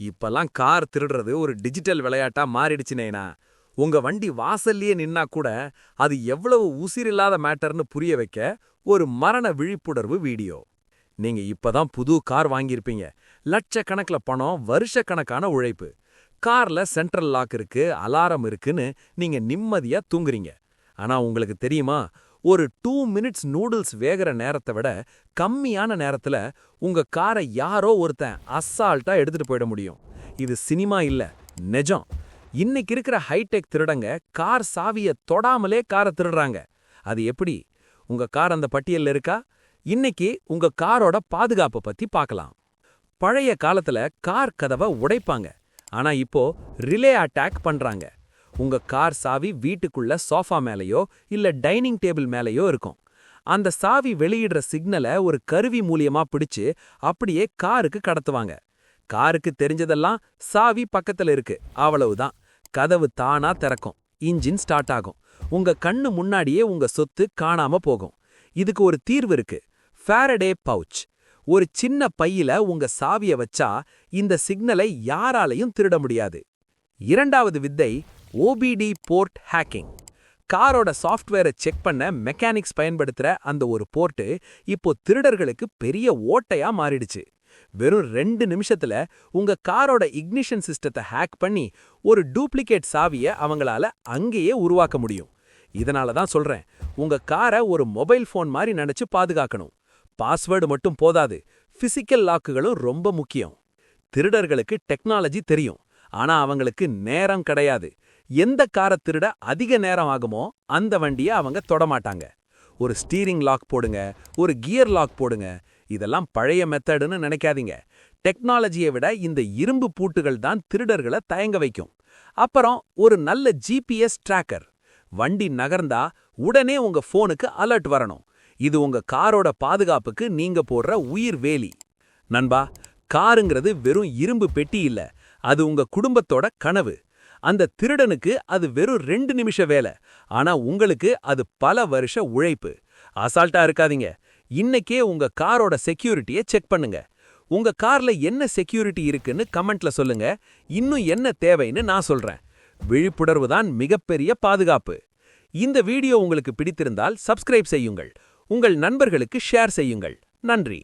இப்பல்லாம் கார் திருடுறது ஒரு டிஜிட்டல் விளையாட்டா மாறிடுச்சுனேனா. உங்க வண்டி வாசல்லயே நின்னா கூட அது எவ்வளவு உசிரில்லாத மேட்டர்னு புரிய வைக்க ஒரு மரண விழிப்புணர்வு வீடியோ. நீங்க இப்பதான் புது கார் வாங்கியிருப்பீங்க. லட்சக்கணக்கில பணம், வருஷக்கணக்கான உழைப்பு. கார்ல சென்ட்ரல் லாக் இருக்கு, அலாரம் இருக்குன்னு நீங்க நிம்மதியா தூங்குறீங்க. ஆனா உங்களுக்கு தெரியுமா, ஒரு 2 மினிட்ஸ் நூடுல்ஸ் வேகற நேரத்தை விட கம்மியான நேரத்துல உங்க காரை யாரோ ஒருத்தன் அசால்ட்டா எடுத்துட்டு போயிட முடியும். இது சினிமா இல்ல, நெஜம். இன்னைக்கு இருக்கிற ஹைடெக் திருடங்க கார் சாவிய தொடாமலே காரை திருடுறாங்க. அது எப்படி? உங்க கார் அந்த பட்டியல்ல இருக்கா? இன்னைக்கு உங்க காரோட பாதுகாப்பை பத்தி பார்க்கலாம். பழைய காலத்துல கார் கதவை உடைப்பாங்க. ஆனா இப்போ ரிலே அட்டாக் பண்றாங்க. உங்க கார் சாவி வீட்டுக்குள்ள சோஃபா மேலயோ இல்ல டைனிங் டேபிள் மேலயோ இருக்கும். அந்த சாவி வெளியிடுற சிக்னலை ஒரு கருவி மூலியமா பிடிச்சு அப்படியே காருக்கு கடத்துவாங்க. காருக்கு தெரிஞ்சதெல்லாம் சாவி பக்கத்துல இருக்கு, அவ்வளவுதான். கதவு தானா திறக்கும், இன்ஜின் ஸ்டார்ட் ஆகும். உங்க கண்ணு முன்னாடியே உங்க சொத்து காணாம போகும். இதுக்கு ஒரு தீர்வு இருக்கு. Faraday pouch. ஒரு சின்ன பையில உங்க சாவிய வச்சா இந்த சிக்னலை யாராலையும் திருட முடியாது. இரண்டாவது வித்தை ஓபிடி போர்ட் ஹேக்கிங். காரோட சாஃப்ட்வேரை செக் பண்ண மெக்கானிக்ஸ் பயன்படுத்துற அந்த ஒரு போர்ட்டு இப்போ திருடர்களுக்கு பெரிய ஓட்டையா மாறிடுச்சு. வெறும் 2 நிமிஷத்துல உங்க காரோட இக்னிஷன் சிஸ்டத்தை ஹேக் பண்ணி ஒரு டூப்ளிகேட் சாவிய அவங்களால அங்கேயே உருவாக்க முடியும். இதனால தான் சொல்றேன், உங்க காரை ஒரு மொபைல் போன் மாதிரி நினைச்சு பாதுகாக்கணும். பாஸ்வேர்டு மட்டும் போதாது, பிசிக்கல் லாக்குகளும் ரொம்ப முக்கியம். திருடர்களுக்கு டெக்னாலஜி தெரியும், ஆனா அவங்களுக்கு நேரம் கிடையாது. எந்த காரை திருட அதிக நேரம் ஆகுமோ அந்த வண்டியை அவங்க தொடமாட்டாங்க. ஒரு ஸ்டீரிங் லாக் போடுங்க, ஒரு கியர் லாக் போடுங்க. இதெல்லாம் பழைய மெத்தடுன்னு நினைக்காதீங்க. டெக்னாலஜியை விட இந்த இரும்பு பூட்டுகள் தான் திருடர்களை தயங்க வைக்கும். அப்புறம் ஒரு நல்ல ஜிபிஎஸ் டிராக்கர். வண்டி நகர்ந்தா உடனே உங்க போனுக்கு அலர்ட் வரணும். இது உங்க காரோட பாதுகாப்புக்கு நீங்க போடுற உயிர் வேலி. நண்பா, காருங்கிறது வெறும் இரும்பு பெட்டி இல்ல, அது உங்க குடும்பத்தோட கனவு. அந்த திருடனுக்கு அது வெறும் 2 நிமிஷ வேலை, ஆனா உங்களுக்கு அது பல வருஷ உழைப்பு. அசால்ட்டா இருக்காதீங்க. இன்னைக்கே உங்க காரோட செக்யூரிட்டியை செக் பண்ணுங்க. உங்க கார்ல என்ன செக்யூரிட்டி இருக்குன்னு கமெண்ட்ல சொல்லுங்க. இன்னும் என்ன தேவைன்னு நான் சொல்றேன். விழிப்புணர்வு தான் மிகப்பெரிய பாதுகாப்பு. இந்த வீடியோ உங்களுக்கு பிடித்திருந்தால் சப்ஸ்கிரைப் செய்யுங்கள். உங்கள் நண்பர்களுக்கு ஷேர் செய்யுங்கள். நன்றி.